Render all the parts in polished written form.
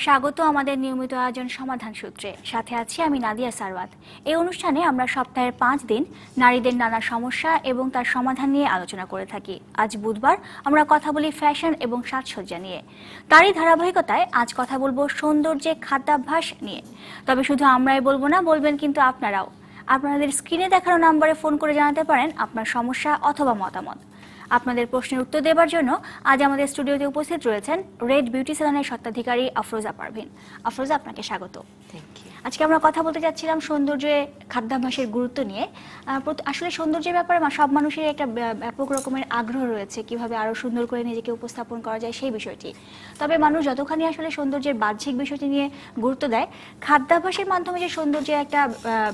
স্বাগত আমাদের নিয়মিত আয়োজন সমাধান সূত্রে। সাথে আছি আমি নাদিয়া সারওয়াত। এই অনুষ্ঠানে আমরা সপ্তাহের 5 দিন নারীদের নানা সমস্যা এবং তার সমাধান নিয়ে আলোচনা করে থাকি। আজ বুধবার আমরা কথা বলি ফ্যাশন এবং সাজসজ্জা নিয়ে। তারই ধারাবাহিকতায় আজ কথা বলবো সৌন্দর্যে খাদ্যাভ্যাস নিয়ে। তবে শুধু আমরাই বলবো না, বলবেন কিন্তু আপনারাও। আপনাদের স্ক্রিনে দেখানো নম্বরে ফোন করে জানাতে পারেন আপনার সমস্যা অথবা মতামত। আপনাদের প্রশ্নের উত্তর দেওয়ার জন্য আজ আমাদের স্টুডিওতে উপস্থিত রয়েছেন রেড বিউটি সেলুনের স্বত্বাধিকারী আফরোজা পারভিন। আফরোজা, আপনাকে স্বাগত। আজকে আমরা কথা বলতে যাচ্ছিলাম সৌন্দর্যে খাদ্যাভ্যাসের গুরুত্ব নিয়ে। আসলে সৌন্দর্যের ব্যাপারে সব মানুষের একটা ব্যাপক রকমের আগ্রহ রয়েছে, কিভাবে আরো সুন্দর করে নিজেকে উপস্থাপন করা যায় সেই বিষয়টি। তবে মানুষ যতখানি আসলে সৌন্দর্যের বাহ্যিক বিষয়টি নিয়ে গুরুত্ব দেয়, খাদ্যাভ্যাসের মাধ্যমে যে সৌন্দর্যের একটা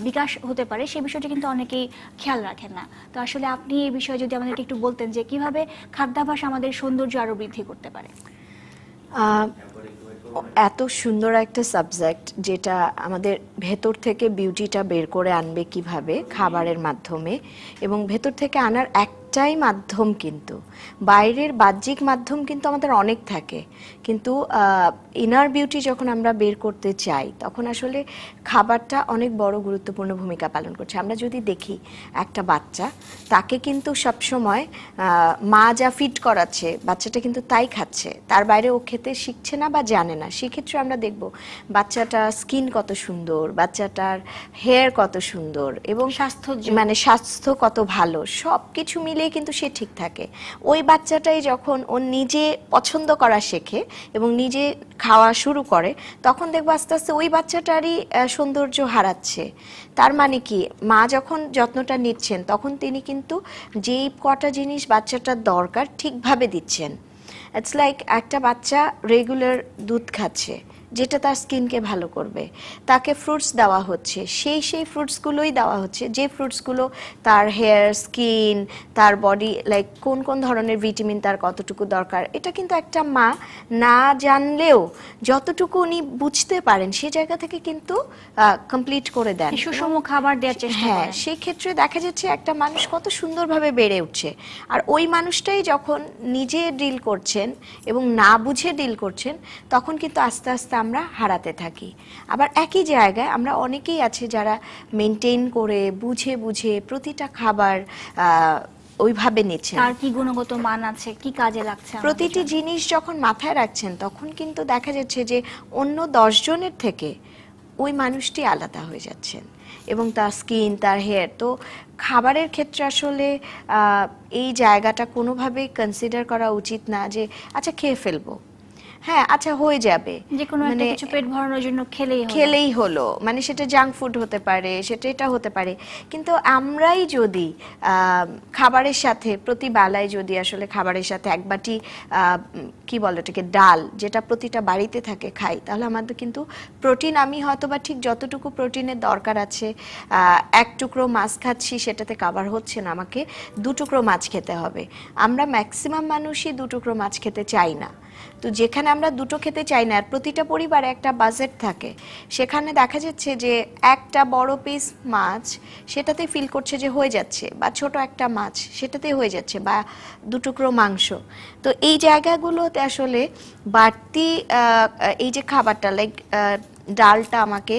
বিকাশ হতে পারে সেই বিষয়টি কিন্তু অনেকেই খেয়াল রাখেন না। তো আসলে আপনি এই বিষয়ে যদি আমাদেরকে একটু বলতেন যে কিভাবে খাদ্যাভ্যাস আমাদের সৌন্দর্য আরো বৃদ্ধি করতে পারে। এত সুন্দর একটা সাবজেক্ট, যেটা আমাদের ভেতর থেকে বিউটিটা বের করে আনবে কিভাবে, খাবারের মাধ্যমে। এবং ভেতর থেকে আনার একটাই মাধ্যম, কিন্তু বাইরের বাহ্যিক মাধ্যম কিন্তু আমাদের অনেক থাকে, কিন্তু ইনার বিউটি যখন আমরা বের করতে চাই তখন আসলে খাবারটা অনেক বড় গুরুত্বপূর্ণ ভূমিকা পালন করছে। আমরা যদি দেখি একটা বাচ্চা, তাকে কিন্তু সবসময় মা যা ফিড করাচ্ছে বাচ্চাটা কিন্তু তাই খাচ্ছে, তার বাইরে ও খেতে শিখছে না বা জানে না। সেক্ষেত্রে আমরা দেখব বাচ্চাটার স্কিন কত সুন্দর, বাচ্চাটার হেয়ার কত সুন্দর এবং স্বাস্থ্য কত ভালো, সব কিছু মিলিয়ে কিন্তু সে ঠিক থাকে। ওই বাচ্চাটাই যখন ও নিজে পছন্দ করা শেখে এবং নিজে খাওয়া শুরু করে, তখন দেখবো আস্তে আস্তে ওই বাচ্চাটারই সৌন্দর্য হারাচ্ছে। তার মানে কি, মা যখন যত্নটা নিচ্ছেন তখন তিনি কিন্তু যেই কটা জিনিস বাচ্চাটার দরকার ঠিকভাবে দিচ্ছেন। ইটস লাইক একটা বাচ্চা রেগুলার দুধ খাচ্ছে, যেটা তার স্কিনকে ভালো করবে, তাকে ফ্রুটস দেওয়া হচ্ছে, সেই ফ্রুটসগুলোই দেওয়া হচ্ছে যে ফ্রুটসগুলো তার হেয়ার, স্কিন, তার বডি, লাইক কোন কোন ধরনের ভিটামিন তার কতটুকু দরকার, এটা কিন্তু একটা মা না জানলেও যতটুকু উনি বুঝতে পারেন সেই জায়গা থেকে কিন্তু কমপ্লিট করে দেন, সুষম খাবার দেওয়ার চেষ্টা করেন। হ্যাঁ, সেই ক্ষেত্রে দেখা যাচ্ছে একটা মানুষ কত সুন্দরভাবে বেড়ে উঠছে। আর ওই মানুষটাই যখন নিজে ডিল করছেন এবং না বুঝে ডিল করছেন, তখন কিন্তু আস্তে আস্তে আমরা হারাতে থাকি। আবার একই জায়গায় আমরা অনেকেই আছে যারা মেনটেন করে বুঝে বুঝে প্রতিটা খাবার ওইভাবে নিচ্ছেন, আর কি গুণগত মান আছে, কি কাজে লাগছে, প্রতিটি জিনিস যখন মাথায় রাখছেন, তখন কিন্তু দেখা যাচ্ছে যে অন্য 10 জনের থেকে ওই মানুষটি আলাদা হয়ে যাচ্ছেন এবং তার স্কিন, তার হেয়ার। তো খাবারের ক্ষেত্রে আসলে এই জায়গাটা কোনোভাবেই কনসিডার করা উচিত না যে আচ্ছা খেয়ে ফেলবো, হ্যাঁ আচ্ছা হয়ে যাবে, যে কোনো একটা কিছু পেট ভরানোর জন্য খেলেই হলো, মানে সেটা জাঙ্ক ফুড হতে পারে, সেটা এটা হতে পারে। কিন্তু আমরাই যদি খাবারের সাথে প্রতি বেলায় যদি আসলে খাবারের সাথে এক বাটি কি বলে এটাকে, ডাল, যেটা প্রতিটা বাড়িতে থাকে, খাই, তাহলে আমাদের কিন্তু প্রোটিন, আমি হয়তো বা ঠিক যতটুকু প্রোটিনের দরকার আছে, 1 টুকরো মাছ খাচ্ছি সেটাতে কভার হচ্ছে না, আমাকে 2 টুকরো মাছ খেতে হবে। আমরা ম্যাক্সিমাম মানুষই 2 টুকরো মাছ খেতে চাই না। তো যেখানে আমরা 2টো খেতে চাই না, আর প্রতিটা পরিবারে একটা বাজেট থাকে, সেখানে দেখা যাচ্ছে যে একটা বড় পিস মাছ সেটাতে ফিল করছে যে হয়ে যাচ্ছে, বা ছোট একটা মাছ সেটাতে হয়ে যাচ্ছে, বা 2 টুকরো মাংস। তো এই জায়গাগুলোতে আসলে বাড়তি এই যে খাবারটা, লাইক ডালটা আমাকে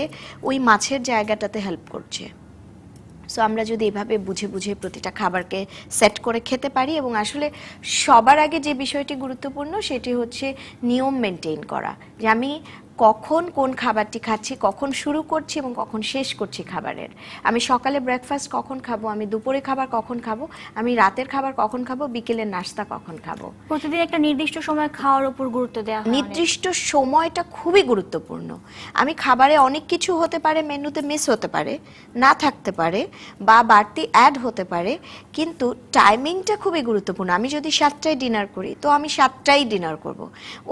ওই মাছের জায়গাটাতে হেল্প করছে। সো আমরা যদি এভাবে বুঝে বুঝে প্রতিটা খাবারকে সেট করে খেতে পারি, এবং আসলে সবার আগে যে বিষয়টি গুরুত্বপূর্ণ সেটি হচ্ছে নিয়ম মেনটেন করা, যে আমি কখন কোন খাবারটি খাচ্ছি, কখন শুরু করছি এবং কখন শেষ করছি খাবারের। আমি সকালে ব্রেকফাস্ট কখন খাবো, আমি দুপুরে খাবার কখন খাবো, আমি রাতের খাবার কখন খাবো, বিকেলের নাস্তা কখন খাবো। প্রতিদিন একটা নির্দিষ্ট সময় খাওয়ার উপর গুরুত্ব দেওয়া হয়। নির্দিষ্ট সময়টা খুবই গুরুত্বপূর্ণ। আমি খাবারে অনেক কিছু হতে পারে, মেনুতে মিস হতে পারে, না থাকতে পারে, বা বাড়তি অ্যাড হতে পারে, কিন্তু টাইমিংটা খুবই গুরুত্বপূর্ণ। আমি যদি 7টায় ডিনার করি, তো আমি 7টায় ডিনার করব।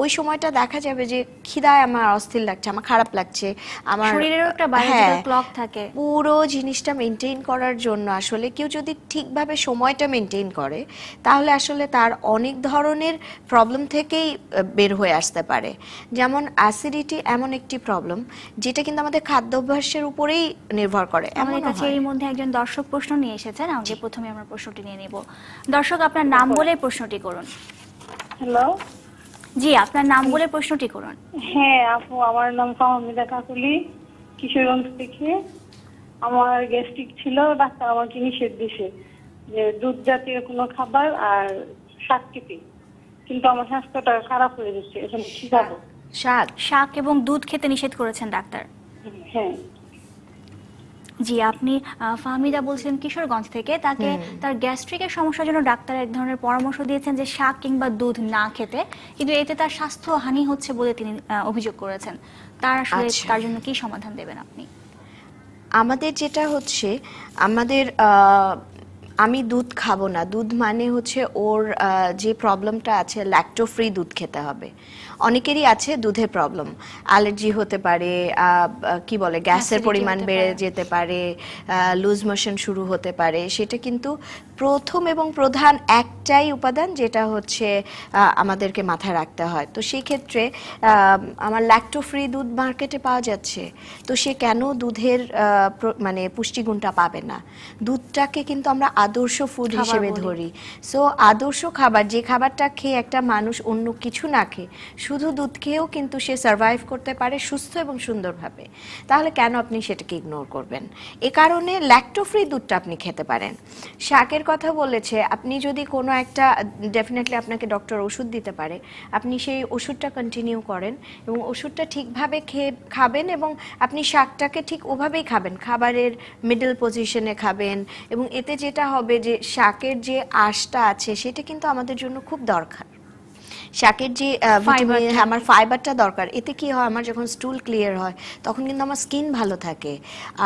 ওই সময়টা দেখা যাবে যে খিদায় আমার অস্থির লাগছে, আমার খারাপ লাগছে, আমার শরীরেরও একটা বায়োলজিক্যাল ক্লক থাকে। পুরো জিনিসটা মেনটেন করার জন্য আসলে কেউ যদি ঠিকভাবে সময়টা মেনটেন করে, তাহলে আসলে তার অনেক ধরনের প্রবলেম থেকেই বের হয়ে আসতে পারে। যেমন অ্যাসিডিটি এমন একটি প্রবলেম যেটা কিন্তু আমাদের খাদ্যাভ্যাসের উপরেই নির্ভর করে। আমাদের কাছে এর মধ্যে একজন দর্শক প্রশ্ন নিয়ে এসেছেন, আগে প্রথমে আমরা প্রশ্নটি নিয়ে নেব। দর্শক, আপনার নাম বলে প্রশ্নটি করুন। হ্যালো, জি, আপনার নাম বলে প্রশ্নটি করুন। হ্যাঁ আপু, আমার নাম ফাহমিদা কাকুলি, কিশোরগঞ্জ থেকে। আমার গ্যাস্ট্রিক ছিল, ডাক্তার আমাকে নিষেধ দিছে যে দুধ জাতীয় কোনো খাবার আর শাক খেতে, কিন্তু আমার স্বাস্থ্যটা খারাপ হয়ে যাচ্ছে, এখন কি খাবো? শাক এবং দুধ খেতে নিষেধ করেছেন ডাক্তার। হ্যাঁ। জি, আপনি ফাহমিদা বলছিলেন কিশোরগঞ্জ থেকে, তাকে তার গ্যাস্ট্রিকের সমস্যার জন্য ডাক্তার এক ধরনের পরামর্শ দিয়েছেন যে শাক কিংবা দুধ না খেতে, কিন্তু এতে তার স্বাস্থ্য হানি হচ্ছে বলে তিনি অভিযোগ করেছেন। তার আসলে তার জন্য কি সমাধান দেবেন আপনি? আমাদের যেটা হচ্ছে, আমাদের আমি দুধ খাবো না, দুধ মানে হচ্ছে ওর যে প্রবলেমটা আছে, ল্যাকটো ফ্রি দুধ খেতে হবে। অনেকেরই আছে দুধের প্রবলেম, অ্যালার্জি হতে পারে, কি বলে গ্যাসের পরিমাণ বেড়ে যেতে পারে, লুজ মোশন শুরু হতে পারে। সেটা কিন্তু প্রথম এবং প্রধান একটাই উপাদান, যেটা হচ্ছে আমাদেরকে মাথায় রাখতে হয়। তো সেই ক্ষেত্রে আমার ল্যাকটো ফ্রি দুধ মার্কেটে পাওয়া যাচ্ছে, তো সে কেন দুধের মানে পুষ্টিগুণটা পাবে না? দুধটাকে কিন্তু আমরা আদর্শ ফুড হিসেবে ধরি। সো আদর্শ খাবার, যে খাবারটা খেয়ে একটা মানুষ অন্য কিছু না খেয়ে শুধু দুধ খেয়েও কিন্তু সে সার্ভাইভ করতে পারে সুস্থ এবং সুন্দরভাবে, তাহলে কেন আপনি সেটাকে ইগনোর করবেন? এ কারণে ল্যাকটো ফ্রি দুধটা আপনি খেতে পারেন। শাকের কথা বলেছে, আপনি যদি কোনো একটা, ডেফিনেটলি আপনাকে ডক্টর ওষুধ দিতে পারে, আপনি সেই ওষুধটা কন্টিনিউ করেন এবং ওষুধটা ঠিকভাবে খাবেন, এবং আপনি শাকটাকে ঠিক ওভাবেই খাবেন, খাবারের মিডল পজিশনে খাবেন। এবং এতে যেটা হবে যে শাকের যে আঁশটা আছে সেটা কিন্তু আমাদের জন্য খুব দরকার। শাকের যে ভিটামিন, আমার ফাইবারটা দরকার। এতে কি হয়, আমার যখন স্টুল ক্লিয়ার হয় তখন কিন্তু আমার স্কিন ভালো থাকে।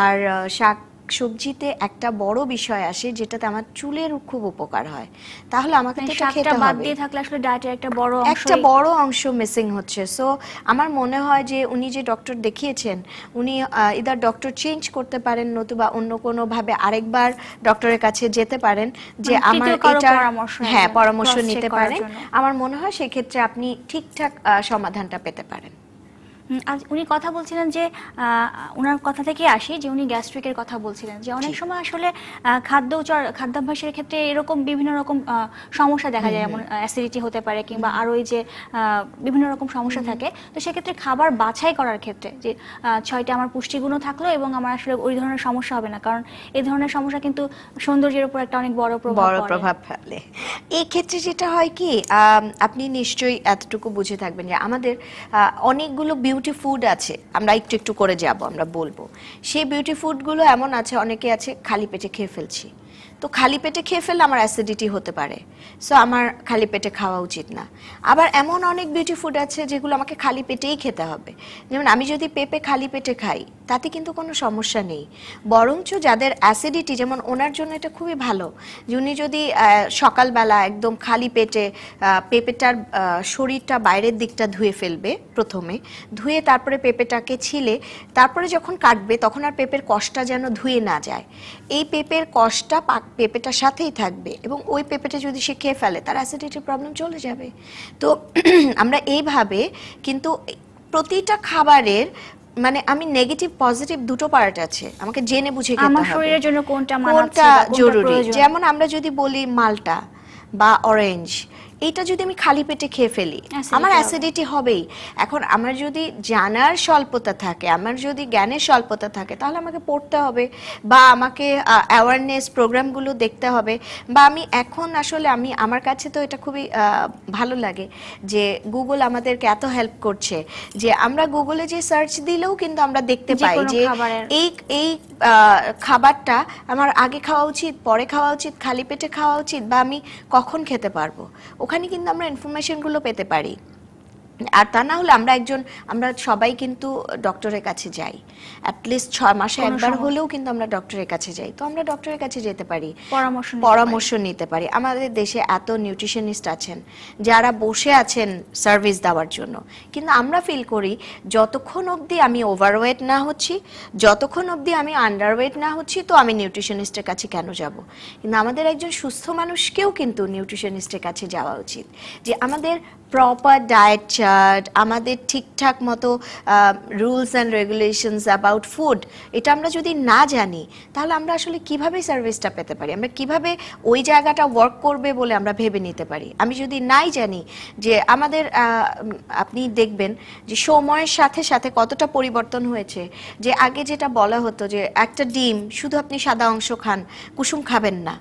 আর শাক সবজিতে একটা বড় বিষয় আসে যেটাতে আমার চুলের খুব উপকার হয়। তাহলে আমাকে তো খেতে হবে। বাদ দিয়ে থাকলে আসলে ডায়েটের একটা বড় অংশ মিসিং হচ্ছে। সো আমার মনে হয় যে উনি যে ডক্টর দেখিয়েছেন, উনি ইদার ডক্টর চেঞ্জ করতে পারেন, নতুবা অন্য কোনো ভাবে আরেকবার ডক্টরের কাছে যেতে পারেন, যে আমার এটা পরামর্শ নিতে পারেন। আমার মনে হয় সেক্ষেত্রে আপনি ঠিকঠাক সমাধানটা পেতে পারেন। উনি কথা বলছিলেন যে ওনার কথা থেকে আসি যে উনি গ্যাস্ট্রিকের কথা বলছিলেন, যে অনেক সময় আসলে খাদ্যাভ্যাসের ক্ষেত্রে এরকম বিভিন্ন রকম সমস্যা দেখা যায়, যেমন অ্যাসিডিটি হতে পারে কিংবা আরো এই যে বিভিন্ন রকম সমস্যা থাকে। তো সেক্ষেত্রে খাবার বাছাই করার ক্ষেত্রে যে 6টা আমার পুষ্টিগুণও থাকলো এবং আমার আসলে ওই ধরনের সমস্যা হবে না, কারণ এই ধরনের সমস্যা কিন্তু সৌন্দর্যের উপর একটা অনেক বড় প্রভাব ফেলে। এই ক্ষেত্রে যেটা হয় কি, আপনি নিশ্চয়ই এতটুকু বুঝে থাকবেন যে আমাদের অনেকগুলো বিউটি ফুড আছে, আমরা একটু একটু করে যাব, আমরা বলবো। সেই বিউটি ফুডগুলো এমন আছে, অনেকে আছে খালি পেটে খেয়ে ফেলছি, তো খালি পেটে খেয়ে ফেললে আমার অ্যাসিডিটি হতে পারে, সো আমার খালি পেটে খাওয়া উচিত না। আবার এমন অনেক বিউটি ফুড আছে যেগুলো আমাকে খালি পেটেই খেতে হবে। যেমন আমি যদি পেঁপে খালি পেটে খাই, তাতে কিন্তু কোনো সমস্যা নেই, বরঞ্চ যাদের অ্যাসিডিটি, যেমন ওনার জন্য এটা খুবই ভালো যে উনি যদি সকালবেলা একদম খালি পেটে পেঁপেটার শরীরটা বাইরের দিকটা ধুয়ে ফেলবে, প্রথমে ধুয়ে তারপরে পেঁপেটাকে ছিলে, তারপরে যখন কাটবে তখন আর পেঁপের কষটা যেন ধুয়ে না যায়, এই পেঁপের কষটা পেঁপেটার সাথেই থাকবে, এবং ওই পেঁপেটা যদি সে খেয়ে ফেলে তার অ্যাসিডিটির প্রবলেম চলে যাবে। তো আমরা এইভাবে কিন্তু প্রতিটা খাবারের, মানে আমি নেগেটিভ পজিটিভ দুটো পার্ট আছে, আমাকে জেনে বুঝে খেতে হবে আমার শরীরের জন্য কোনটা জরুরি। যেমন আমরা যদি বলি মালটা বা অরেঞ্জ, এইটা যদি আমি খালি পেটে খেয়ে ফেলি আমার অ্যাসিডিটি হবেই। এখন আমার যদি জানার স্বল্পতা থাকে, আমার যদি জ্ঞানের স্বল্পতা থাকে, তাহলে আমাকে পড়তে হবে বা আমাকে অ্যাওয়ারনেস প্রোগ্রামগুলো দেখতে হবে। বা আমি এখন আসলে আমার কাছে তো এটা খুবই ভালো লাগে যে গুগল আমাদেরকে এত হেল্প করছে, যে আমরা গুগলে যে সার্চ দিলেও কিন্তু আমরা দেখতে পাই যে এই খাবারটা আমার আগে খাওয়া উচিত, পরে খাওয়া উচিত, খালি পেটে খাওয়া উচিত, বা আমি কখন খেতে পারবো, ওখানে কিন্তু আমরা ইনফরমেশনগুলো পেতে পারি। আর তা না হলে আমরা সবাই কিন্তু ডক্টরের কাছে যাই, অ্যাটলিস্ট 6 মাসে একবার হলেও কিন্তু আমরা ডক্টরের কাছে যাই। তো আমরা ডক্টরের কাছে যেতে পারি, পরামর্শ নিতে পারি। আমাদের দেশে এত নিউট্রিশনিস্ট আছেন যারা বসে আছেন সার্ভিস দেওয়ার জন্য, কিন্তু আমরা ফিল করি যতক্ষণ অবধি আমি ওভারওয়েট না হচ্ছি, যতক্ষণ অবধি আমি আন্ডারওয়েট না হচ্ছি, তো আমি নিউট্রিশনিস্টের কাছে কেন যাব? কিন্তু আমাদের একজন সুস্থ মানুষকেও কিন্তু নিউট্রিশনিস্টের কাছে যাওয়া উচিত, যে আমাদের প্রপার ডায়েট চার্ট, স্ট্যান্ডার্ড, আমাদের ঠিকঠাক মতো rules and regulations about food, এটা আমরা যদি না জানি তাহলে আমরা আসলে কিভাবে সার্ভিসটা পেতে পারি, আমরা কিভাবে ওই জায়গাটা ওয়ার্ক করবে বলে আমরা ভেবে নিতে পারি। আমি যদি নাই জানি যে আমাদের আপনি দেখবেন যে সময়ের সাথে সাথে কতটা পরিবর্তন হয়েছে, যে আগে যেটা বলা হতো যে একটা ডিম শুধু আপনি সাদা অংশ খান, কুসুম খাবেন না,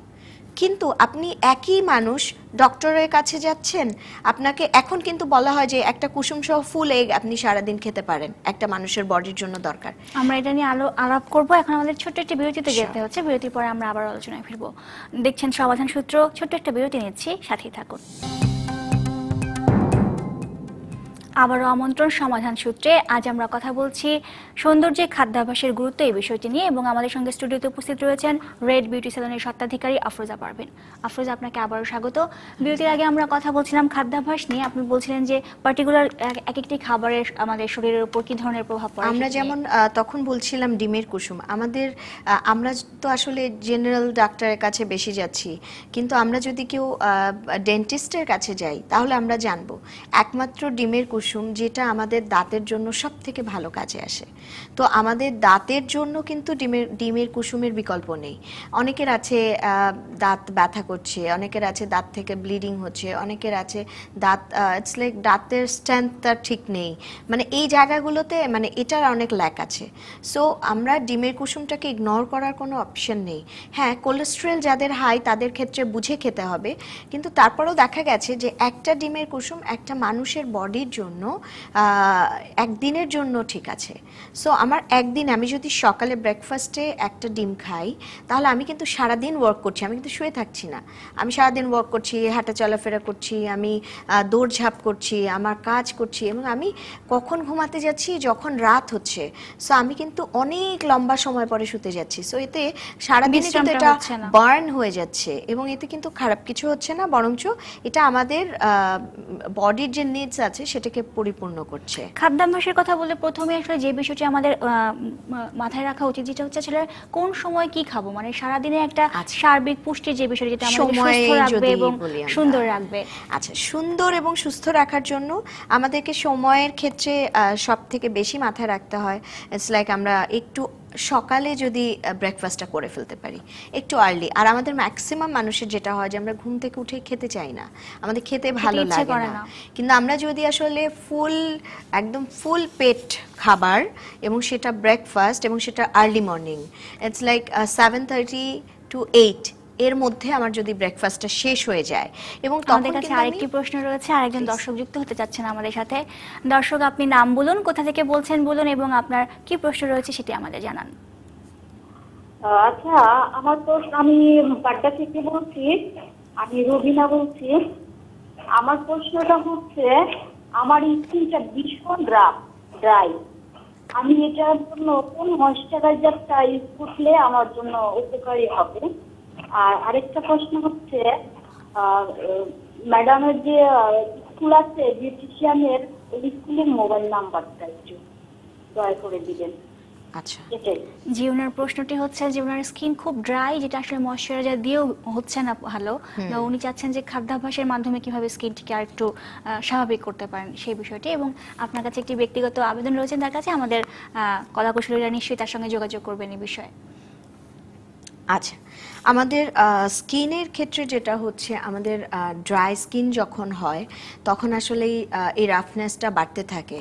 কিন্তু আপনি একই মানুষ ডক্টরের কাছে যাচ্ছেন, আপনাকে এখন কিন্তু বলা হয় যে একটা কুসুম সহ ফুল এগ আপনি সারাদিন খেতে পারেন, একটা মানুষের বডির জন্য দরকার। আমরা এটা নিয়ে আলাপ করব। এখন আমাদের ছোট্ট একটা বিরতিতে যেতে হচ্ছে, বিরতির পরে আমরা আবার আলোচনায় ফিরবো। দেখছেন সমাধান সূত্র, ছোট্ট একটা বিরতি নিচ্ছি, সাথেই থাকুন। আবারও আমন্ত্রণ সমাধান সূত্রে। আজ আমরা কথা বলছি সৌন্দর্যে খাদ্যাভ্যাসের গুরুত্ব এই বিষয়টি নিয়ে, এবং আমাদের সঙ্গে স্টুডিওতে উপস্থিত রয়েছেন রেড বিউটি সেলুনের স্বত্বাধিকারী আফরোজা পারভিন। আফরোজা, আপনাকে আবারও স্বাগত। বিরতির আগে আমরা কথা বলছিলাম খাদ্যাভ্যাস নিয়ে। আপনি বলছিলেন যে পার্টিকুলার এক একটি খাবারের আমাদের শরীরের উপর কি ধরনের প্রভাব পড়ে। আমরা যেমন তখন বলছিলাম ডিমের কুসুম, আমরা তো আসলে জেনারেল ডাক্তারের কাছে বেশি যাচ্ছি, কিন্তু আমরা যদি কেউ ডেন্টিস্টের কাছে যাই তাহলে আমরা জানবো একমাত্র ডিমের কুসুম যেটা আমাদের দাঁতের জন্য সব থেকে ভালো কাজে আসে। তো আমাদের দাঁতের জন্য কিন্তু ডিমের কুসুমের বিকল্প নেই। অনেকের আছে দাঁত ব্যথা করছে, অনেকের আছে দাঁত থেকে ব্লিডিং হচ্ছে, অনেকের আছে দাঁত ইটস লাইক দাঁতের স্ট্রেংথটা ঠিক নেই, মানে এই জায়গাগুলোতে মানে এটার অনেক ল্যাক আছে। সো আমরা ডিমের কুসুমটাকে ইগনোর করার কোনো অপশন নেই। হ্যাঁ, কোলেস্ট্রল যাদের হাই তাদের ক্ষেত্রে বুঝে খেতে হবে, কিন্তু তারপরেও দেখা গেছে যে একটা ডিমের কুসুম একটা মানুষের বডির জন্য একদিনের জন্য ঠিক আছে। সো আমার একদিন আমি যদি সকালে ব্রেকফাস্টে একটা ডিম খাই তাহলে আমি কিন্তু সারাদিন ওয়ার্ক করছি, আমি কিন্তু শুয়ে থাকছি না, আমি সারাদিন ওয়ার্ক করছি, হাঁটা চলাফেরা করছি, আমি দৌড়ঝাঁপ করছি, আমার কাজ করছি, এবং আমি কখন ঘুমাতে যাচ্ছি যখন রাত হচ্ছে। সো আমি কিন্তু অনেক লম্বা সময় পরে শুতে যাচ্ছি। সো এতে সারাদিনে কিন্তু এটা বার্ন হয়ে যাচ্ছে, এবং এতে কিন্তু খারাপ কিছু হচ্ছে না, বরঞ্চ এটা আমাদের বডির যে নিডস আছে সেটাকে পরিপূর্ণ করছে। খাদ্যাভ্যাসের কথা বলে প্রথমে আসলে যে বিষয়টি আমাদের মাথায় রাখা উচিত, যেটা হচ্ছে আসলে কোন সময় কি খাবো, মানে সারাদিনে একটা সার্বিক পুষ্টির যে বিষয়, যেটা আমাদের সুস্থ রাখবে এবং সুন্দর রাখবে। আচ্ছা, সুন্দর এবং সুস্থ রাখার জন্য আমাদেরকে সময়ের ক্ষেত্রে সব থেকে বেশি মাথায় রাখতে হয়। ইটস লাইক আমরা একটু সকালে যদি ব্রেকফাস্টটা করে ফেলতে পারি একটু আর্লি। আর আমাদের ম্যাক্সিমাম মানুষের যেটা হয় যে আমরা ঘুম থেকে উঠে খেতে চাই না, আমাদের খেতে ভালো লাগে না, কিন্তু আমরা যদি আসলে একদম ফুল পেট খাবার, এবং সেটা ব্রেকফাস্ট, এবং সেটা early morning, it's like 7:30 to 8 এর মধ্যে আমার যদি ব্রেকফাস্টটা শেষ হয়ে যায়। এবং আমাদের কাছে আরেকটি প্রশ্ন রয়েছে, আরেকজন দর্শক যুক্ত হতে চাচ্ছেন আমাদের সাথে। দর্শক, আপনি নাম বলুন, কোথা থেকে বলছেন বলুন, এবং আপনার কি প্রশ্ন রয়েছে সেটি আমাদের জানান। আচ্ছা, আমার প্রশ্ন, আমি বাড্ডা থেকে বলছি, আমি রবিনা বলছি। আমার প্রশ্নটা হচ্ছে, আমার স্কিনটা ভীষণ ড্রাই, আমি এটার জন্য কোন ময়েশ্চারাইজারটা ইউজ করলে আমার জন্য উপকারী হবে? আর আরেকটা প্রশ্ন হচ্ছে, ম্যাডামের যে স্কুল আছে বিউটিশিয়ানের, ওই স্কুলের মোবাইল নাম্বারটা একটু দয়া করে দিবেন। আচ্ছা, জি, ওনার প্রশ্নটি হচ্ছে যে ওনার স্কিন খুব ড্রাই, যেটা আসলে ময়েশ্চারাইজার দিয়েও হচ্ছে না ভালো। উনি চাচ্ছেন যে খাদ্যাভ্যাসের মাধ্যমে কিভাবে স্কিনটিকে আর একটু স্বাভাবিক করতে পারেন সেই বিষয়টি, এবং আপনার কাছে একটি ব্যক্তিগত আবেদন রয়েছে তার কাছে, আমাদের কলাকুশলীরা নিশ্চয়ই তার সঙ্গে যোগাযোগ করবেন এই বিষয়ে। আচ্ছা, আমাদের স্কিনের ক্ষেত্রে যেটা হচ্ছে, আমাদের ড্রাই স্কিন যখন হয় তখন আসলেই এই রাফনেসটা বাড়তে থাকে।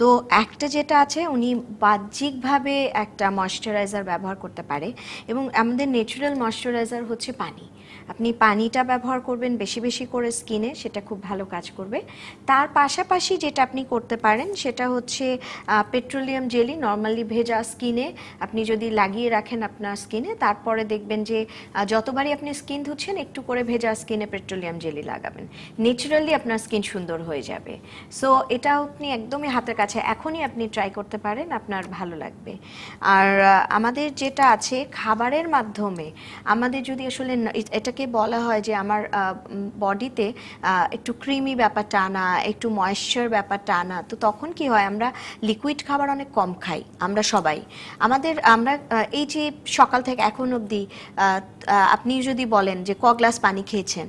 তো একটা যেটা আছে, উনি বাহ্যিকভাবে একটা ময়েশ্চারাইজার ব্যবহার করতে পারে, এবং আমাদের ন্যাচারাল ময়েশ্চারাইজার হচ্ছে পানি। আপনি পানিটা ব্যবহার করবেন বেশি বেশি করে স্কিনে, সেটা খুব ভালো কাজ করবে। তার পাশাপাশি যেটা আপনি করতে পারেন সেটা হচ্ছে পেট্রোলিয়াম জেলি, নর্মালি ভেজা স্কিনে আপনি যদি লাগিয়ে রাখেন আপনার স্কিনে, তারপরে দেখবেন যে যতবারই আপনি স্কিন ধুচ্ছেন একটু করে ভেজা স্কিনে পেট্রোলিয়াম জেলি লাগাবেন, ন্যাচারালি আপনার স্কিন সুন্দর হয়ে যাবে। সো এটা আপনি একদমই হাতের কাছে, এখনই আপনি ট্রাই করতে পারেন, আপনার ভালো লাগবে। আর আমাদের যেটা আছে খাবারের মাধ্যমে, আমাদের যদি আসলে এটাকে বলা হয় যে আমার বডিতে একটু ক্রিমি ব্যাপারটা আনা, একটু ময়েশ্চার ব্যাপারটা আনা, তো তখন কি হয়, আমরা লিকুইড খাবার অনেক কম খাই আমরা সবাই। আমরা এই যে সকাল থেকে এখন অবধি আপনি যদি বলেন যে ক গ্লাস পানি খেয়েছেন,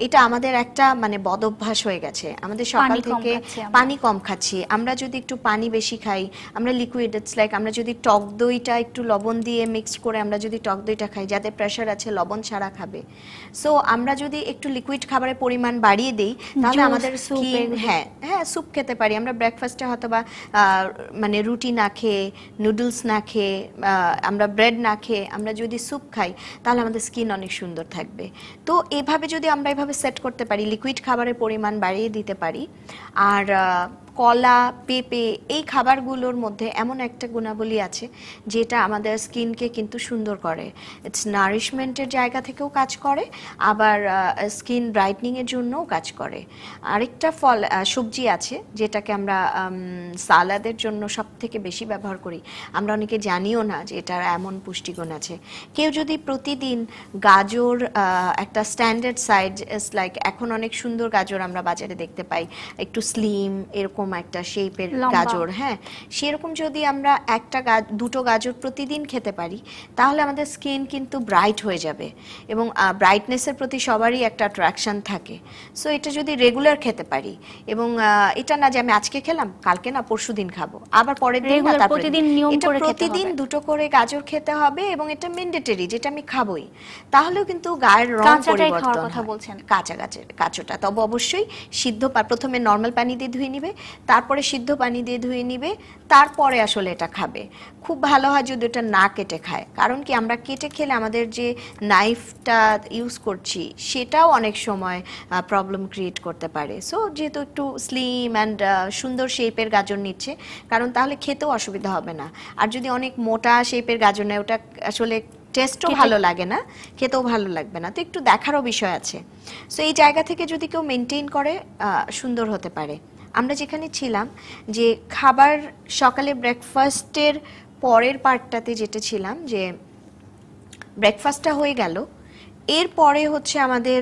এটা আমাদের একটা মানে বদ অভ্যাস হয়ে গেছে। আমাদের সকাল পানি কম থেকে খাচ্ছি আমরা। পানি কম খাচ্ছি। আমরা যদি একটু পানি বেশি খাই, আমরা লিকুইড, ইটস লাইক আমরা যদি টক দইটা একটু লবণ দিয়ে মিক্স করে আমরা যদি টক দইটা খাই, যাদের প্রেশার আছে লবণ ছাড়া খাবে। সো আমরা যদি একটু লিকুইড খাবারের পরিমাণ বাড়িয়ে দিই তাহলে Juice, আমাদের soup স্কিন, এগুলো। হ্যাঁ হ্যাঁ স্যুপ খেতে পারি আমরা ব্রেকফাস্টে, হয়তো বা মানে রুটি না খেয়ে, নুডলস না খেয়ে, আমরা ব্রেড না খেয়ে আমরা যদি স্যুপ খাই তাহলে আমাদের স্কিন অনেক সুন্দর থাকবে। তো এভাবে যদি আমরা এভাবে সেট করতে পারি, লিকুইড খাবারের পরিমাণ বাড়িয়ে দিতে পারি, আর কলা, পেঁপে এই খাবারগুলোর মধ্যে এমন একটা গুণাবলী আছে যেটা আমাদের স্কিনকে কিন্তু সুন্দর করে। ইটস নারিশমেন্টের জায়গা থেকেও কাজ করে, আবার স্কিন ব্রাইটনিংয়ের জন্যও কাজ করে। আরেকটা সবজি আছে যেটাকে আমরা সালাদের জন্য সব থেকে বেশি ব্যবহার করি, আমরা অনেকে জানিও না যে এটার এমন পুষ্টিগুণ আছে। কেউ যদি প্রতিদিন গাজর, একটা স্ট্যান্ডার্ড সাইজ, লাইক এখন অনেক সুন্দর গাজর আমরা বাজারে দেখতে পাই, একটু স্লিম এরকম একটা শেপের লম্বা। গাজর, হ্যাঁ সেরকম যদি আমরা দুটো গাজর প্রতিদিন খেতে পারি তাহলে আমাদের স্কিন কিন্তু ব্রাইট হয়ে যাবে, এবং ব্রাইটনেসের প্রতি সবারই একটা অ্যাট্রাকশন থাকে। সো এটা যদি রেগুলার খেতে পারি, এবং এটা না যে আমি আজকে খেলাম কালকে না পরশুদিন খাবো, আবার পরের দিন না Regular, তারপরের প্রতিদিন দিন। নিয়ম এটা করে খেতে প্রতিদিন হবে। দুটো করে গাজর খেতে হবে, এবং এটা ম্যান্ডেটরি, যেটা আমি খাবোই। তাহলেও কিন্তু গায়ের রং কাঁচাটাই খাওয়ার পরিবর্তন কথা হয়। বলছেন। কাঁচোটা তবে অবশ্যই সিদ্ধ প্রথমে নর্মাল পানি দিয়ে ধুয়ে নিবে, তারপরে সিদ্ধ পানি দিয়ে ধুয়ে নিবে, তারপরে আসলে এটা খাবে। খুব ভালো হয় যদি ওটা না কেটে খায়, কারণ কি আমরা কেটে খেলে আমাদের যে নাইফটা ইউজ করছি সেটাও অনেক সময় প্রবলেম ক্রিয়েট করতে পারে। সো যেহেতু একটু স্লিম অ্যান্ড সুন্দর শেপের গাজর নিচ্ছে, কারণ তাহলে খেতেও অসুবিধা হবে না। আর যদি অনেক মোটা শেপের গাজর নেয়, ওটা আসলে টেস্টও ভালো লাগে না, খেতেও ভালো লাগবে না, তো একটু দেখারও বিষয় আছে। সো এই জায়গা থেকে যদি কেউ মেনটেন করে সুন্দর হতে পারে। আমরা যেখানে ছিলাম যে খাবার সকালে ব্রেকফাস্টের পরের পার্টটাতে যেটা ছিলাম, যে ব্রেকফাস্টটা হয়ে গেল, এরপরে হচ্ছে আমাদের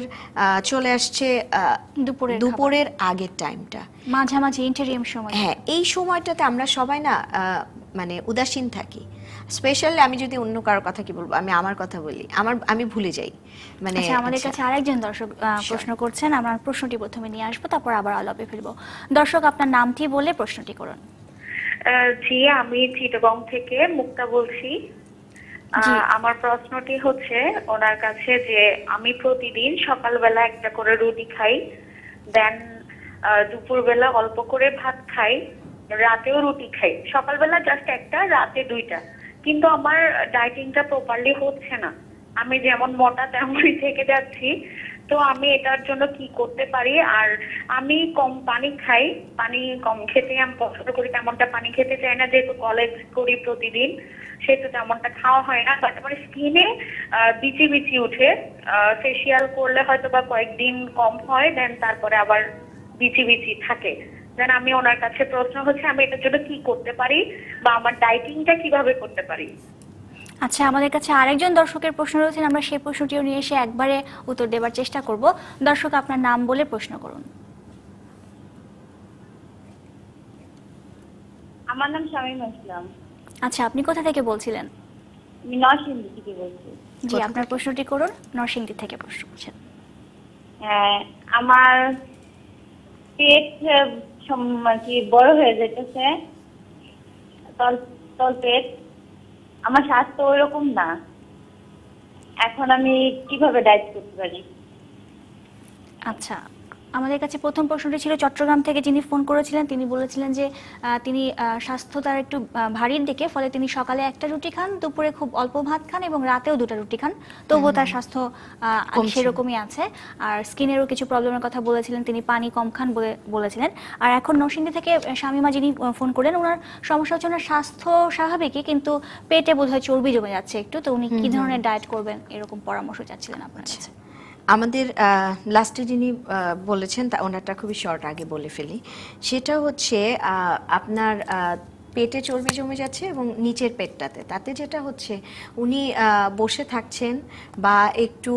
চলে আসছে দুপুরের আগের টাইমটা, মাঝামাঝি ইন্টারিয়াম সময়। হ্যাঁ এই সময়টাতে আমরা সবাই না মানে উদাসীন থাকি। স্পেশালি আমি যদি অন্য কারোর কথা কি বলবো, আমি আমার কথা বলি, আমি ভুলে যাই। মানে আচ্ছা, আমাদের কাছে আরেকজন দর্শক প্রশ্ন করছেন, আমরা প্রশ্নটি প্রথমে নিয়ে আসবো, তারপর আবার আলাপে ফিরবো। দর্শক, আপনার নামটি বলে প্রশ্নটি করুন। জি, আমি চিটাগং থেকে মুক্তা বলছি। জি। আমার প্রশ্নটি হচ্ছে ওনার কাছে যে আমি প্রতিদিন সকালবেলা একটা করে রুটি খাই, দেন দুপুরবেলা অল্প করে ভাত খাই, রাতেও রুটি খাই। সকালবেলা জাস্ট একটা, রাতে দুইটা। কিন্তু আমার ডায়েটিংটা প্রপারলি হচ্ছে না, আমি যেমন মোটা তেমনই থেকে যাচ্ছি। তো আমি এটার জন্য কি করতে পারি? আর আমি কম পানি খাই, পানি কম খেতে আমি পছন্দ করি, তেমনটা পানি খেতে চাই না, যেহেতু কলেজ করি প্রতিদিন, সেহেতু তেমনটা খাওয়া হয় না। বাট আমার স্কিনে বিচি বিচি উঠে, ফেসিয়াল করলে হয়তো বা কয়েকদিন কম হয়, দেন তারপরে আবার বিচি বিচি থাকে। দেন আমি ওনার কাছে প্রশ্ন হচ্ছে আমি এটার জন্য কি করতে পারি, বা আমার ডায়েটিংটা কিভাবে করতে পারি? আচ্ছা, আমাদের কাছে আরেকজন দর্শকের প্রশ্ন রয়েছে, আমরা সেই প্রশ্নটিও নিয়ে এসে একবারে উত্তর দেবার চেষ্টা করব। দর্শক, আপনার নাম বলে প্রশ্ন করুন। আমার নাম শামীমা ইসলাম। আচ্ছা, আপনি কোথা থেকে বলছিলেন? আমি নরসিংদী থেকে বলছি। জি, আপনার প্রশ্নটি করুন। নরসিংদী থেকে প্রশ্ন করছেন। আমার পেট কি বড় হয়ে যেতেছে, তল পেট। আমার স্বাস্থ্য ওইরকম না, এখন আমি কিভাবে ডায়েট করতে পারি? আচ্ছা, আমাদের কাছে প্রথম প্রশ্নটি ছিল চট্টগ্রাম থেকে যিনি ফোন করেছিলেন, তিনি বলেছিলেন যে তিনি স্বাস্থ্য তার একটু ভারীর দিকে, ফলে তিনি সকালে একটা রুটি খান, দুপুরে খুব অল্প ভাত খান এবং রাতেও দুটো রুটি খান, তবুও তার স্বাস্থ্য সেরকমই আছে। আর স্কিনেরও কিছু প্রবলেমের কথা বলেছিলেন, তিনি পানি কম খান বলেছিলেন। আর এখন নরসিংদী থেকে শামীমা যিনি ফোন করলেন, ওনার সমস্যা হচ্ছে ওনার স্বাস্থ্য স্বাভাবিকই, কিন্তু পেটে বোধহয় চর্বি জমে যাচ্ছে একটু, তো উনি কি ধরনের ডায়েট করবেন এরকম পরামর্শ চাচ্ছিলেন আপনার কাছে। আমাদের লাস্টে যিনি বলেছেন ওনারটা খুবই শর্ট, আগে বলে ফেলি। সেটা হচ্ছে আপনার পেটে চর্বি জমে যাচ্ছে এবং নিচের পেটটাতে, তাতে যেটা হচ্ছে উনি বসে থাকছেন বা একটু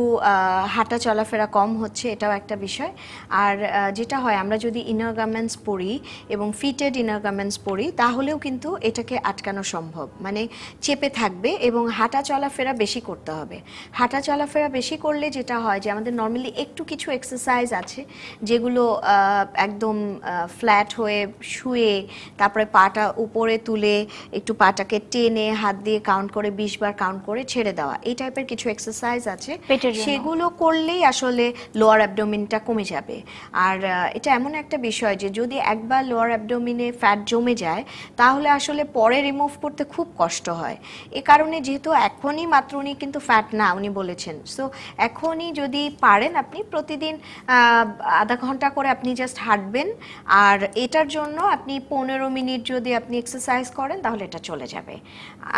হাঁটা চলাফেরা কম হচ্ছে, এটাও একটা বিষয়। আর যেটা হয় আমরা যদি ইনার গার্মেন্টস পরি এবং ফিটেড ইনার গার্মেন্টস পরি তাহলেও কিন্তু এটাকে আটকানো সম্ভব, মানে চেপে থাকবে এবং হাঁটা চলাফেরা বেশি করতে হবে। হাঁটা চলাফেরা বেশি করলে যেটা হয় যে আমাদের নর্মালি একটু কিছু এক্সারসাইজ আছে যেগুলো একদম ফ্ল্যাট হয়ে শুয়ে তারপরে পাটা উপরে তুলে একটু পাটাকে টেনে হাত দিয়ে কাউন্ট করে 20 বার কাউন্ট করে ছেড়ে দেওয়া, এই টাইপের কিছু এক্সারসাইজ আছে, সেগুলো করলেই আসলে লোয়ার অ্যাবডোমিনটা কমে যাবে। আর এটা এমন একটা বিষয় যে যদি একবার লোয়ার অ্যাবডোমিনে ফ্যাট জমে যায় তাহলে আসলে পরে রিমুভ করতে খুব কষ্ট হয়। এ কারণে যেহেতু এখনই মাত্র উনি কিন্তু ফ্যাট না উনি বলেছেন, সো এখনই যদি পারেন আপনি প্রতিদিন আধা ঘন্টা করে আপনি জাস্ট হাঁটবেন, আর এটার জন্য আপনি 15 মিনিট যদি আপনি এক্সারসাইজ করেন তাহলে এটা চলে যাবে।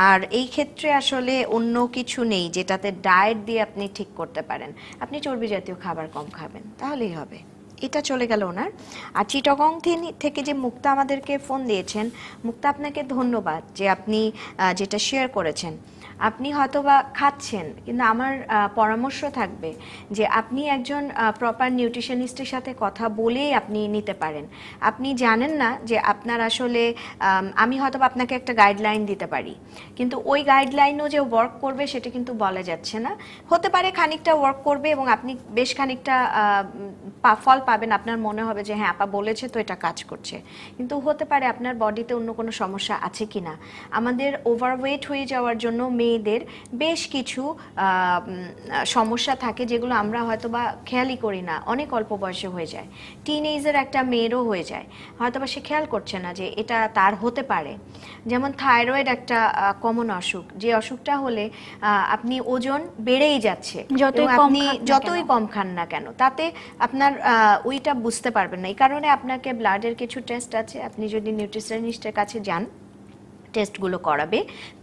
আর এই ক্ষেত্রে আসলে অন্য কিছু নেই যেটাতে ডায়েট দিয়ে আপনি ঠিক করতে পারেন, আপনি চর্বি জাতীয় খাবার কম খাবেন তাহলেই হবে। এটা চলে গেল ওনার। আর চিটাগং থেকে যে মুক্তা আমাদেরকে ফোন দিয়েছেন, মুক্তা আপনাকে ধন্যবাদ যে আপনি যেটা শেয়ার করেছেন। আপনি হয়তো বা খাচ্ছেন, কিন্তু আমার পরামর্শ থাকবে যে আপনি একজন প্রপার নিউট্রিশনিস্টের সাথে কথা বলেই আপনি নিতে পারেন। আপনি জানেন না যে আপনার আসলে আমি হয়তো বা আপনাকে একটা গাইডলাইন দিতে পারি, কিন্তু ওই গাইডলাইনও যে ওয়ার্ক করবে সেটা কিন্তু বলা যাচ্ছে না। হতে পারে খানিকটা ওয়ার্ক করবে এবং আপনি বেশ খানিকটা ফল পাবেন, আপনার মনে হবে যে হ্যাঁ আপা বলেছে তো এটা কাজ করছে, কিন্তু হতে পারে আপনার বডিতে অন্য কোনো সমস্যা আছে কিনা। আমাদের ওভারওয়েট হয়ে যাওয়ার জন্য মেয়েদের বেশ কিছু সমস্যা থাকে যেগুলো আমরা হয়তো বা খেয়ালই করি না, অনেক অল্প বয়সে হয়ে যায়। টিনেজের একটা মেয়েরও হয়ে যায়, হয়তো বা সে খেয়াল করছে না যে এটা তার হতে পারে। যেমন থাইরয়েড একটা কমন অসুখ, যে অসুখটা হলে আপনি ওজন বেড়েই যাচ্ছে, আপনি যতই কম খান না কেন তাতে আপনার ওইটা বুঝতে পারবেন না। এই কারণে আপনাকে ব্লাডের কিছু টেস্ট আছে, আপনি যদি নিউট্রিশনিস্টের কাছে যান টেস্টগুলো করাবে,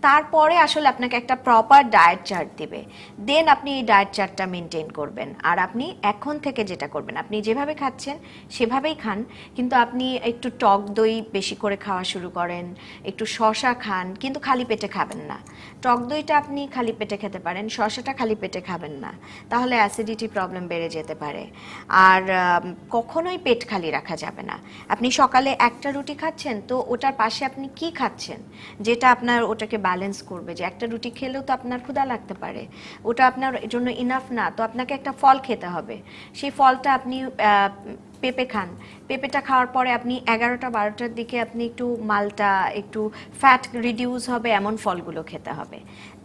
তারপরে আসলে আপনাকে একটা প্রপার ডায়েট চার্ট দিবে, দেন আপনি এই ডায়েট চার্টটা মেনটেন করবেন। আর আপনি এখন থেকে যেটা করবেন, আপনি যেভাবে খাচ্ছেন সেভাবেই খান, কিন্তু আপনি একটু টক দই বেশি করে খাওয়া শুরু করেন, একটু শসা খান, কিন্তু খালি পেটে খাবেন না। টক দইটা আপনি খালি পেটে খেতে পারেন, শসাটা খালি পেটে খাবেন না, তাহলে অ্যাসিডিটি প্রবলেম বেড়ে যেতে পারে। আর কখনোই পেট খালি রাখা যাবে না। আপনি সকালে একটা রুটি খাচ্ছেন, তো ওটার পাশে আপনি কি খাচ্ছেন যেটা আপনার ওটাকে ব্যালেন্স করবে। যে একটা রুটি খেলেও তো আপনার ক্ষুধা লাগতে পারে, ওটা আপনার জন্য ইনাফ না, তো আপনাকে একটা ফল খেতে হবে। সেই ফলটা আপনি পেঁপে খান, পেঁপেটা খাওয়ার পরে আপনি 11টা-12টার দিকে আপনি একটু মালটা, একটু ফ্যাট রিডিউস হবে এমন ফলগুলো খেতে হবে।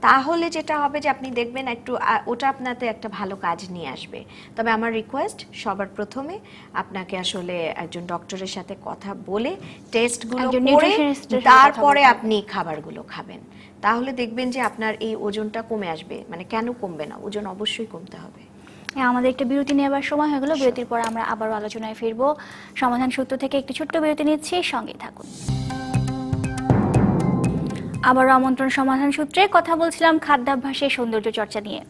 তাহলে যেটা হবে যে আপনি দেখবেন একটু ওটা আপনাতে একটা ভালো কাজ নিয়ে আসবে। তবে আমার রিকোয়েস্ট, সবার প্রথমে আপনাকে আসলে একজন ডক্টরের সাথে কথা বলে টেস্টগুলো করে তারপরে আপনি খাবারগুলো খাবেন, তাহলে দেখবেন যে আপনার এই ওজনটা কমে আসবে। মানে কেন কমবে না, ওজন অবশ্যই কমতে হবে। আমাদের একটা বিরতি নেওয়ার সময় হয়ে গেল, বিরতির পর আমরা আবারও আলোচনায় ফিরবো। সমাধান সূত্র থেকে একটি ছোট্ট বিরতি নিচ্ছি, সঙ্গেই থাকুন। আবারও আমন্ত্রণ সমাধান সূত্রে। কথা বলছিলাম খাদ্যাভ্যাসে সৌন্দর্য চর্চা নিয়ে।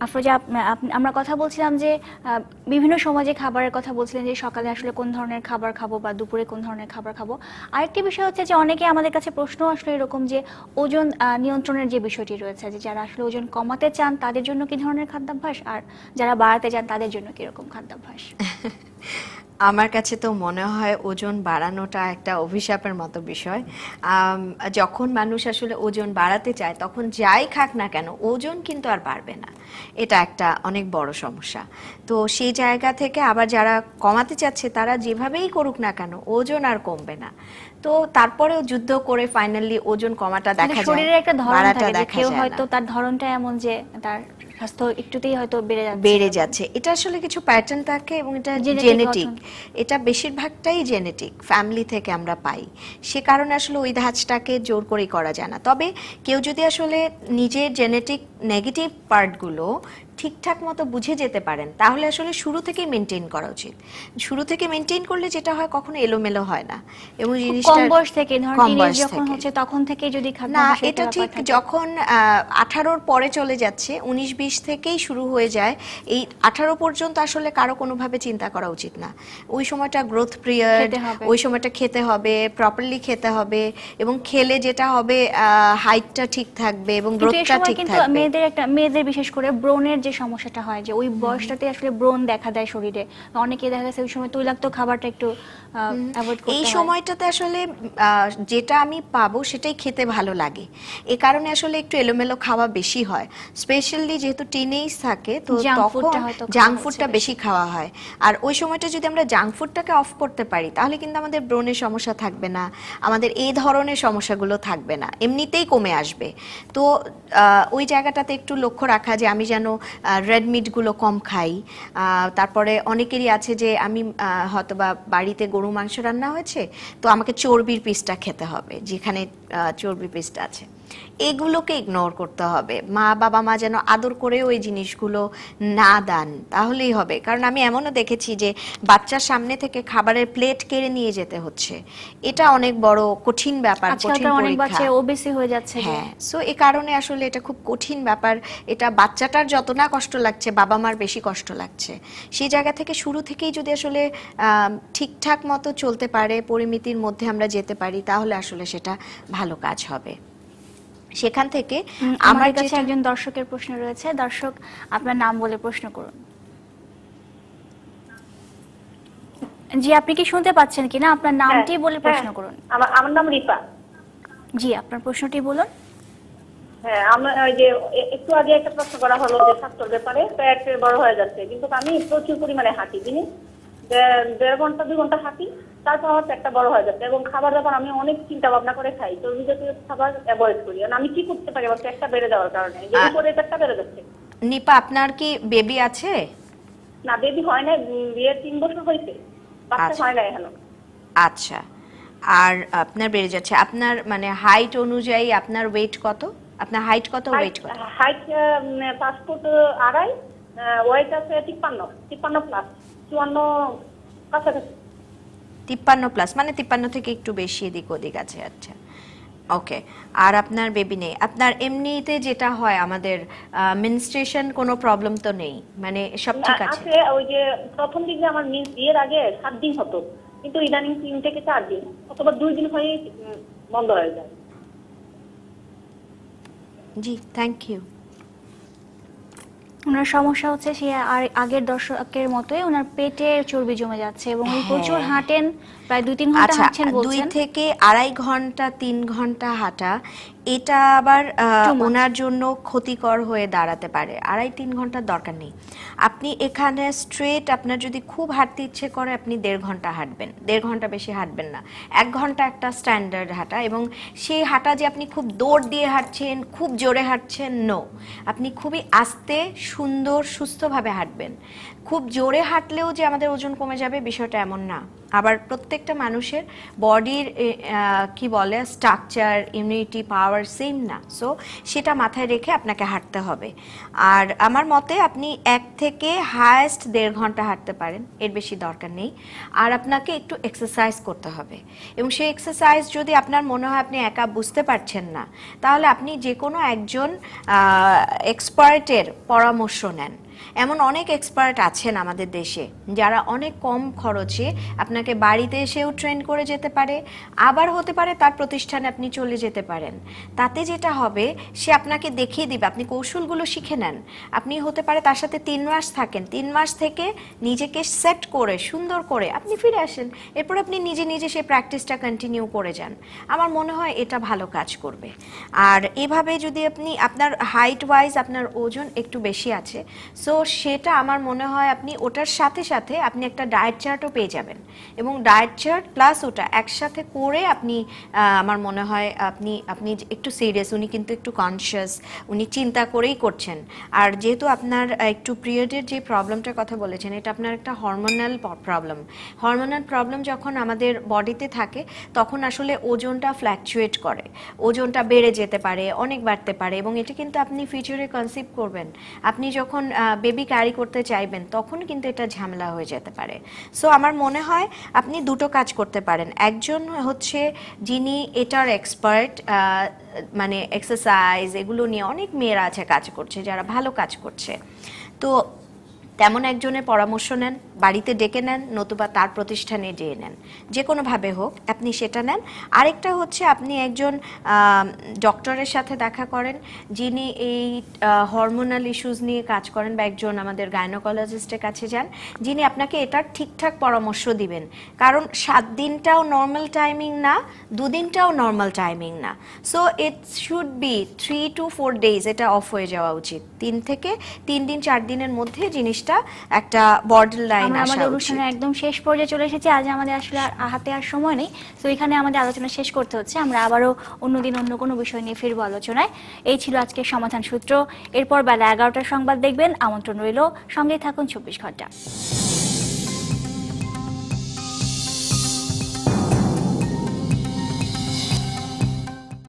আফরোজা, আমরা কথা বলছিলাম যে বিভিন্ন সময় যে খাবারের কথা বলছিলেন, যে সকালে আসলে কোন ধরনের খাবার খাবো বা দুপুরে কোন ধরনের খাবার খাবো। আরেকটি বিষয় হচ্ছে যে অনেকে আমাদের কাছে প্রশ্ন আসলে এরকম যে ওজন নিয়ন্ত্রণের যে বিষয়টি রয়েছে, যে যারা আসলে ওজন কমাতে চান তাদের জন্য কি ধরনের খাদ্যাভ্যাস, আর যারা বাড়াতে চান তাদের জন্য কিরকম খাদ্যাভ্যাস? আমার কাছে তো মনে হয় ওজন বাড়ানোটা একটা অভিশাপের মতো বিষয়। যখন মানুষ আসলে ওজন বাড়াতে চায় তখন যাই খাক না কেন ওজন কিন্তু আর বাড়বে না, এটা একটা অনেক বড় সমস্যা। তো সেই জায়গা থেকে আবার যারা কমাতে চাচ্ছে তারা যেভাবেই করুক না কেন ওজন আর কমবে না। তো তারপরেও যুদ্ধ করে ফাইনালি ওজন কমাটা দেখা যায়, শরীরের একটা ধরন থাকে যে কেউ হয়তো তার ধরনটা এমন যে তার স্বাস্থ্য একটুতেই হয়তো বেড়ে যাচ্ছে। এটা আসলে কিছু প্যাটার্ন থাকে এবং এটা জেনেটিক, এটা বেশিরভাগটাই জেনেটিক, ফ্যামিলি থেকে আমরা পাই। সে কারণে আসলে ওই ধাঁচটাকে জোর করেই করা যায় না। তবে কেউ যদি আসলে নিজের জেনেটিক নেগেটিভ পার্টগুলো ঠিকঠাক মতো বুঝে যেতে পারেন তাহলে আসলে শুরু থেকেই মেনটেন করা উচিত। শুরু থেকে মেনটেন করলে যেটা হয় কখনো এলোমেলো হয় না, এবং জিনিসটা কম বয়স থেকে যখন হচ্ছে তখন থেকে যদি না, এটা ঠিক যখন 18-র পরে চলে যাচ্ছে, 19-20 20 থেকেই শুরু হয়ে যায়, এই 18 পর্যন্ত আসলে কারো কোনোভাবে চিন্তা করা উচিত না। ওই সময়টা গ্রোথ পিরিয়ড, ওই সময়টা খেতে হবে, প্রপারলি খেতে হবে, এবং খেলে যেটা হবে হাইটটা ঠিক থাকবে এবং গ্রোথটা ঠিক কিন্তু থাকবে। মেয়েদের বিশেষ করে ব্রণের যে সমস্যাটা হয়, যে ওই বয়সটাতে আসলে ব্রণ দেখা দেয় শরীরে, অনেকে দেখা গেছে ওই সময় তৈলাক্ত খাবারটা একটু অ্যাভয়েড করতে হয়। এই সময়টাতে আসলে যেটা আমি পাবো সেটাই খেতে ভালো লাগে, এ কারণে আসলে একটু এলোমেলো খাওয়া বেশি হয়, স্পেশালি যেহেতু টিনেজ থাকে, তো তখন জাঙ্ক ফুডটা বেশি খাওয়া হয়। আর ওই সময়টা যদি আমরা জাঙ্ক ফুডটাকে অফ করতে পারি তাহলে কিন্তু আমাদের ব্রণের সমস্যা থাকবে না, আমাদের এই ধরনের সমস্যাগুলো থাকবে না, এমনিতেই কমে আসবে। তো ওই জায়গাটাতে একটু লক্ষ্য রাখা যে আমি যেন রেড মিটগুলো কম খাই। তারপরে অনেকেরই আছে যে আমি হয়তোবা বাড়িতে গরু মাংস রান্না হয়েছে, তো আমাকে চর্বির পিসটা খেতে হবে, যেখানে চর্বি পিসটা আছে, এগুলোকে ইগনোর করতে হবে। বাবা মা যেন আদর করে ওই জিনিসগুলো না দেন, তাহলেই হবে। কারণ আমি এমনও দেখেছি যে বাচ্চার সামনে থেকে খাবারের প্লেট কেড়ে নিয়ে যেতে হচ্ছে, এটা অনেক বড় কঠিন ব্যাপার, কঠিন পরীক্ষা। ওবেসি হয়ে যাচ্ছে। হ্যাঁ, সো এই কারণে আসলে এটা খুব কঠিন ব্যাপার। এটা বাচ্চাটার যত না কষ্ট লাগছে, বাবা মার বেশি কষ্ট লাগছে। সেই জায়গা থেকে শুরু থেকেই যদি আসলে ঠিকঠাক মতো চলতে পারে, পরিমিতির মধ্যে আমরা যেতে পারি, তাহলে আসলে সেটা ভালো কাজ হবে। সেখান থেকে আমার কাছে একজন দর্শকের প্রশ্ন রয়েছে। দর্শক, আপনার নাম বলে প্রশ্ন করুন। জি, আপনি কি শুনতে পাচ্ছেন কিনা? আপনার নামটি বলে প্রশ্ন করুন। আমার নাম রিপা। জি, আপনার প্রশ্নটি বলুন। হ্যাঁ, আমরা ওই যে একটু আগে একটা প্রশ্ন করা হলো যে স্বাস্থ্যের ব্যাপারে, পেট বড় হয়ে যাচ্ছে, কিন্তু আমি প্রচুর পরিমাণে হাঁটি, দিনে 1.5 ঘন্টা 2 ঘন্টা হাঁটি, তারপর আমার পেটটা বড় হয়ে যাচ্ছে। এবং খাবার দাবার আমি অনেক চিন্তা ভাবনা করে খাই, চর্বি জাতীয় খাবার অ্যাভয়েড করি। আমি কি করতে পারি আমার পেটটা বেড়ে যাওয়ার কারণে? যে উপরে পেটটা বেড়ে যাচ্ছে। নিপা, আপনার কি বেবি আছে? না, বেবি হয় না, বিয়ের 3 বছর হয়েছে, বাচ্চা হয় না এখনো। আচ্ছা, আর আপনার বেড়ে যাচ্ছে। আপনার মানে হাইট অনুযায়ী আপনার ওয়েট কত? আপনার হাইট কত, ওয়েট কত? হাইট 5 ফুট 2.5, ওয়েট আছে 53 প্লাস, 54 কাছাকাছি। 53 প্লাস, মানে 53 থেকে একটু বেশি এদিক ওদিক আছে। আচ্ছা, ওকে। আর আপনার বেবি নেই? আপনার এমনিতে যেটা হয় আমাদের মেনস্ট্রুয়েশন কোনো প্রবলেম তো নেই, মানে সব ঠিক আছে? আছে, ওই যে প্রথম দিকে আমার বিয়ের আগে 7 দিন হতো, কিন্তু ইদানিং 3 থেকে 4 দিন অথবা 2 দিন হয়ে বন্ধ হয়ে যায়। জি, থ্যাংক ইউ। ওনার সমস্যা হচ্ছে সে আর আগের দর্শকের মতোই ওনার পেটে চর্বি জমে যাচ্ছে এবং উনি প্রচুর হাঁটেন, প্রায় 2-3 ঘন্টা হাঁটছেন বলছেন। 2 থেকে 2.5 ঘন্টা 3 ঘন্টা হাঁটা, এটা আবার ওনার জন্য ক্ষতিকর হয়ে দাঁড়াতে পারে। 2.5-3 ঘন্টার দরকার নেই। আপনি এখানে স্ট্রেট, আপনার যদি খুব হাঁটতে ইচ্ছে করে আপনি 1.5 ঘন্টা হাঁটবেন, 1.5 ঘন্টা বেশি হাঁটবেন না। 1 ঘন্টা একটা স্ট্যান্ডার্ড হাঁটা, এবং সেই হাঁটা যে আপনি খুব দৌড় দিয়ে হাঁটছেন, খুব জোরে হাঁটছেন, নো। আপনি খুবই আস্তে, সুন্দর, সুস্থভাবে হাঁটবেন। খুব জোরে হাঁটলেও যে আমাদের ওজন কমে যাবে বিষয়টা এমন না। আবার প্রত্যেকটা মানুষের বডির কি বলে স্ট্রাকচার, ইমিউনিটি পাওয়ার সেম না, সো সেটা মাথায় রেখে আপনাকে হাঁটতে হবে। আর আমার মতে আপনি 1 থেকে হায়েস্ট 1.5 ঘন্টা হাঁটতে পারেন, এর বেশি দরকার নেই। আর আপনাকে একটু এক্সারসাইজ করতে হবে, এবং সেই এক্সারসাইজ যদি আপনার মনে হয় আপনি একা বুঝতে পারছেন না, তাহলে আপনি যে কোনো একজন এক্সপার্টের পরামর্শ নেন। এমন অনেক এক্সপার্ট আছেন আমাদের দেশে যারা অনেক কম খরচে আপনাকে বাড়িতে এসেও ট্রেন করে যেতে পারে, আবার হতে পারে তার প্রতিষ্ঠানে আপনি চলে যেতে পারেন। তাতে যেটা হবে, সে আপনাকে দেখিয়ে দিবে, আপনি কৌশলগুলো শিখে নেন। আপনি হতে পারে তার সাথে 3 মাস থাকেন, 3 মাস থেকে নিজেকে সেট করে সুন্দর করে আপনি ফিরে আসেন, এরপর আপনি নিজে নিজে সেই প্র্যাকটিসটা কন্টিনিউ করে যান। আমার মনে হয় এটা ভালো কাজ করবে। আর এভাবে যদি আপনি, আপনার হাইট ওয়াইজ আপনার ওজন একটু বেশি আছে, সো সেটা আমার মনে হয় আপনি ওটার সাথে সাথে আপনি একটা ডায়েট চার্টও পেয়ে যাবেন, এবং ডায়েট চার্ট প্লাস ওটা একসাথে করে আপনি, আমার মনে হয় আপনি একটু সিরিয়াস, উনি কিন্তু একটু কনসিয়াস, উনি চিন্তা করেই করছেন। আর যেহেতু আপনার একটু পিরিয়ডের যে প্রবলেমটার কথা বলেছেন, এটা আপনার একটা হরমোনাল প্রবলেম। হরমোনাল প্রবলেম যখন আমাদের বডিতে থাকে তখন আসলে ওজনটা ফ্ল্যাকচুয়েট করে, ওজনটা বেড়ে যেতে পারে, অনেক বাড়তে পারে, এবং এটা কিন্তু আপনি ফিউচারে কনসিভ করবেন। আপনি যখন বেবি ক্যারি করতে চাইবেন তখন কিন্তু এটা ঝামেলা হয়ে যেতে পারে। সো আমার মনে হয় আপনি দুটো কাজ করতে পারেন। একজন হচ্ছে যিনি এটার এক্সপার্ট, মানে এক্সারসাইজ এগুলো নিয়ে অনেক মেয়েরা আছে কাজ করছে যারা ভালো কাজ করছে, তো তেমন একজনের পরামর্শ নেন, বাড়িতে ডেকে নেন, নতুবা তার প্রতিষ্ঠানে যেয়ে নেন, যে কোনোভাবে হোক আপনি সেটা নেন। আরেকটা হচ্ছে আপনি একজন ডক্টরের সাথে দেখা করেন যিনি এই হরমোনাল ইস্যুস নিয়ে কাজ করেন, বা একজন আমাদের গাইনোকোলজিস্টের কাছে যান যিনি আপনাকে এটার ঠিকঠাক পরামর্শ দিবেন। কারণ 7 দিনটাও নর্মাল টাইমিং না, 2 দিনটাও নর্মাল টাইমিং না। So it should be 3 to 4 days এটা অফ হয়ে যাওয়া উচিত। 3 থেকে 3 দিন 4 দিনের মধ্যে জিনিসটা একটা বর্ডার লাইন আমরা আসা আমাদের উচিত। অনুষ্ঠানের একদম শেষ পর্যায়ে চলে এসেছি। আজ আমাদের আসলে হাতে আর সময় নেই, তো এখানে আমাদের আলোচনা শেষ করতে হচ্ছে। আমরা আবারও অন্যদিন অন্য কোনো বিষয় নিয়ে ফিরবো আলোচনায়। এই ছিল আজকের সমাধান সূত্র। এরপর বেলা 11টার সংবাদ দেখবেন, আমন্ত্রণ রইল, সঙ্গেই থাকুন 24 ঘন্টা।